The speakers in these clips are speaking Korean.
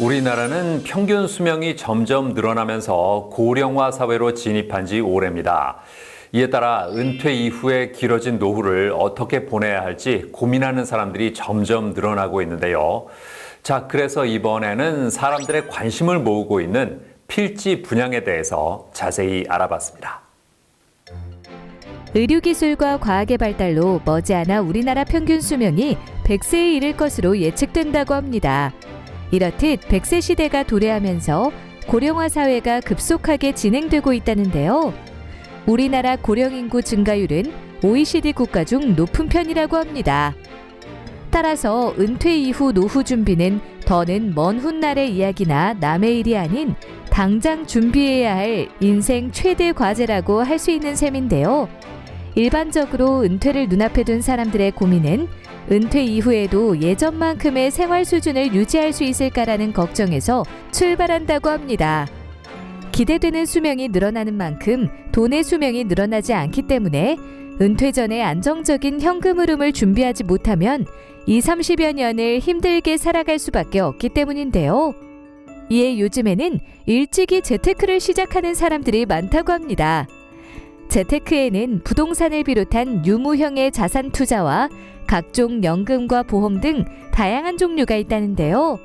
우리나라는 평균 수명이 점점 늘어나면서 고령화 사회로 진입한 지 오래입니다. 이에 따라 은퇴 이후에 길어진 노후를 어떻게 보내야 할지 고민하는 사람들이 점점 늘어나고 있는데요. 자, 그래서 이번에는 사람들의 관심을 모으고 있는 필지 분양에 대해서 자세히 알아봤습니다. 의료기술과 과학의 발달로 머지않아 우리나라 평균 수명이 100세에 이를 것으로 예측된다고 합니다. 이렇듯 100세 시대가 도래하면서 고령화 사회가 급속하게 진행되고 있다는데요. 우리나라 고령 인구 증가율은 OECD 국가 중 높은 편이라고 합니다. 따라서 은퇴 이후 노후 준비는 더는 먼 훗날의 이야기나 남의 일이 아닌 당장 준비해야 할 인생 최대 과제라고 할 수 있는 셈인데요. 일반적으로 은퇴를 눈앞에 둔 사람들의 고민은 은퇴 이후에도 예전만큼의 생활 수준을 유지할 수 있을까라는 걱정에서 출발한다고 합니다. 기대되는 수명이 늘어나는 만큼 돈의 수명이 늘어나지 않기 때문에 은퇴 전에 안정적인 현금 흐름을 준비하지 못하면 20, 30여 년을 힘들게 살아갈 수밖에 없기 때문인데요. 이에 요즘에는 일찍이 재테크를 시작하는 사람들이 많다고 합니다. 재테크에는 부동산을 비롯한 유무형의 자산 투자와 각종 연금과 보험 등 다양한 종류가 있다는데요.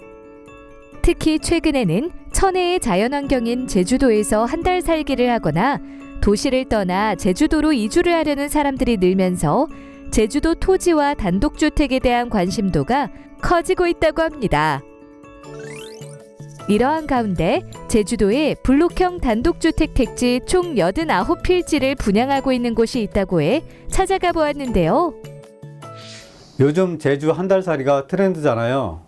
특히 최근에는 천혜의 자연환경인 제주도에서 한 달 살기를 하거나 도시를 떠나 제주도로 이주를 하려는 사람들이 늘면서 제주도 토지와 단독주택에 대한 관심도가 커지고 있다고 합니다. 이러한 가운데 제주도에 블록형 단독주택 택지 총 89필지를 분양하고 있는 곳이 있다고 해 찾아가 보았는데요. 요즘 제주 한 달살이가 트렌드잖아요.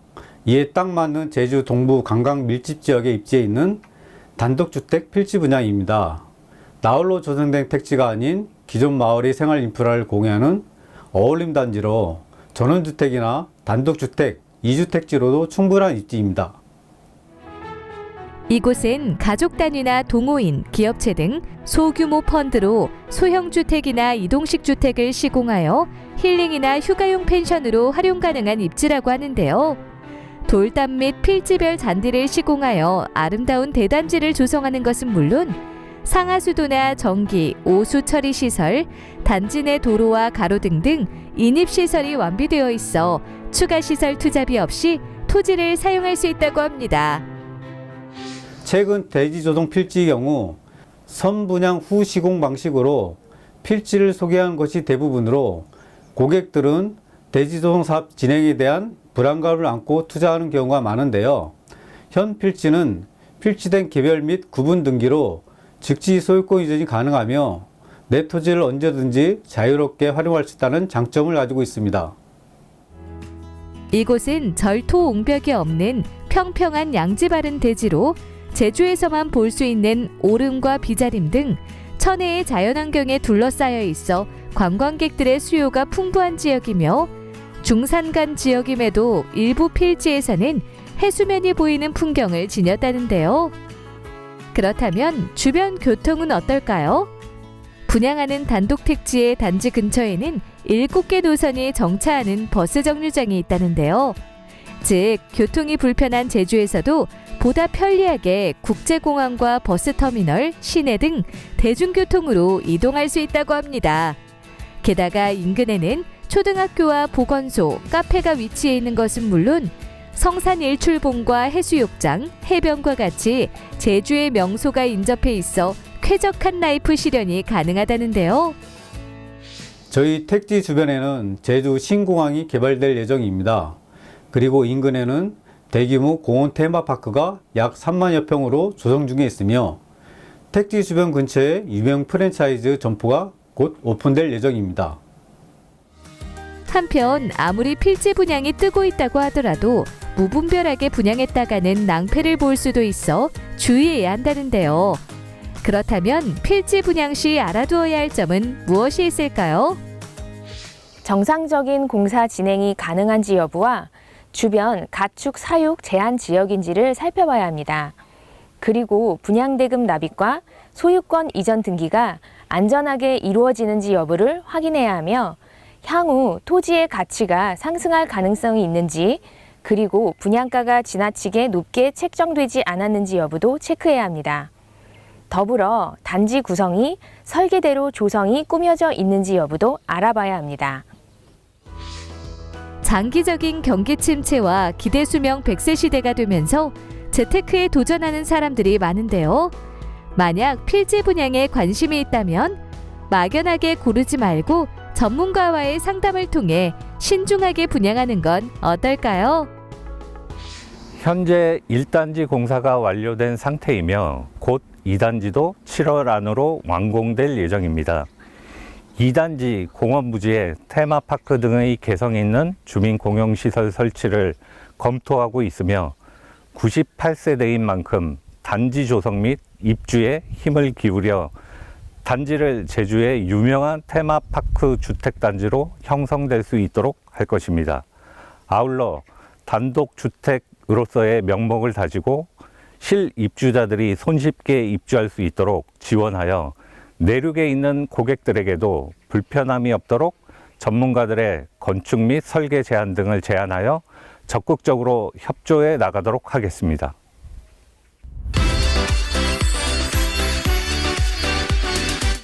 이에 딱 맞는 제주 동부 관광 밀집 지역에 입지해 있는 단독주택 필지 분양입니다. 나홀로 조성된 택지가 아닌 기존 마을의 생활 인프라를 공유하는 어울림 단지로 전원주택이나 단독주택, 이주택지로도 충분한 입지입니다. 이곳은 가족 단위나 동호인, 기업체 등 소규모 펀드로 소형 주택이나 이동식 주택을 시공하여 힐링이나 휴가용 펜션으로 활용 가능한 입지라고 하는데요. 돌담 및 필지별 잔디를 시공하여 아름다운 대단지를 조성하는 것은 물론 상하수도나 전기, 오수 처리 시설, 단지 내 도로와 가로등 등 인입시설이 완비되어 있어 추가 시설 투자비 없이 토지를 사용할 수 있다고 합니다. 최근 대지조성 필지의 경우 선분양 후 시공 방식으로 필지를 소개한 것이 대부분으로 고객들은 대지조성 사업 진행에 대한 불안감을 안고 투자하는 경우가 많은데요. 현 필지는 필지된 개별 및 구분 등기로 즉시 소유권 이전이 가능하며 내 토지를 언제든지 자유롭게 활용할 수 있다는 장점을 가지고 있습니다. 이곳은 절토 옹벽이 없는 평평한 양지 바른 대지로 제주에서만 볼 수 있는 오름과 비자림 등 천혜의 자연환경에 둘러싸여 있어 관광객들의 수요가 풍부한 지역이며 중산간 지역임에도 일부 필지에서는 해수면이 보이는 풍경을 지녔다는데요. 그렇다면 주변 교통은 어떨까요? 분양하는 단독 택지의 단지 근처에는 7개 노선이 정차하는 버스 정류장이 있다는데요. 즉, 교통이 불편한 제주에서도 보다 편리하게 국제공항과 버스터미널, 시내 등 대중교통으로 이동할 수 있다고 합니다. 게다가 인근에는 초등학교와 보건소, 카페가 위치해 있는 것은 물론 성산 일출봉과 해수욕장, 해변과 같이 제주의 명소가 인접해 있어 쾌적한 라이프 실현이 가능하다는데요. 저희 택지 주변에는 제주 신공항이 개발될 예정입니다. 그리고 인근에는 대규모 공원 테마파크가 약 3만여 평으로 조성 중에 있으며 택지 주변 근처에 유명 프랜차이즈 점포가 곧 오픈될 예정입니다. 한편 아무리 필지 분양이 뜨고 있다고 하더라도 무분별하게 분양했다가는 낭패를 볼 수도 있어 주의해야 한다는데요. 그렇다면 필지 분양 시 알아두어야 할 점은 무엇이 있을까요? 정상적인 공사 진행이 가능한지 여부와 주변 가축 사육 제한 지역인지를 살펴봐야 합니다. 그리고 분양대금 납입과 소유권 이전 등기가 안전하게 이루어지는지 여부를 확인해야 하며 향후 토지의 가치가 상승할 가능성이 있는지 그리고 분양가가 지나치게 높게 책정되지 않았는지 여부도 체크해야 합니다. 더불어 단지 구성이 설계대로 조성이 꾸며져 있는지 여부도 알아봐야 합니다. 장기적인 경기 침체와 기대 수명 100세 시대가 되면서 재테크에 도전하는 사람들이 많은데요. 만약 필지 분양에 관심이 있다면 막연하게 고르지 말고 전문가와의 상담을 통해 신중하게 분양하는 건 어떨까요? 현재 1단지 공사가 완료된 상태이며 곧 2단지도 7월 안으로 완공될 예정입니다. 2단지 공원 부지에 테마파크 등의 개성 있는 주민공용시설 설치를 검토하고 있으며 98세대인 만큼 단지 조성 및 입주에 힘을 기울여 단지를 제주의 유명한 테마파크 주택단지로 형성될 수 있도록 할 것입니다. 아울러 단독주택으로서의 명목을 다지고 실입주자들이 손쉽게 입주할 수 있도록 지원하여 내륙에 있는 고객들에게도 불편함이 없도록 전문가들의 건축 및 설계 제안 등을 제안하여 적극적으로 협조해 나가도록 하겠습니다.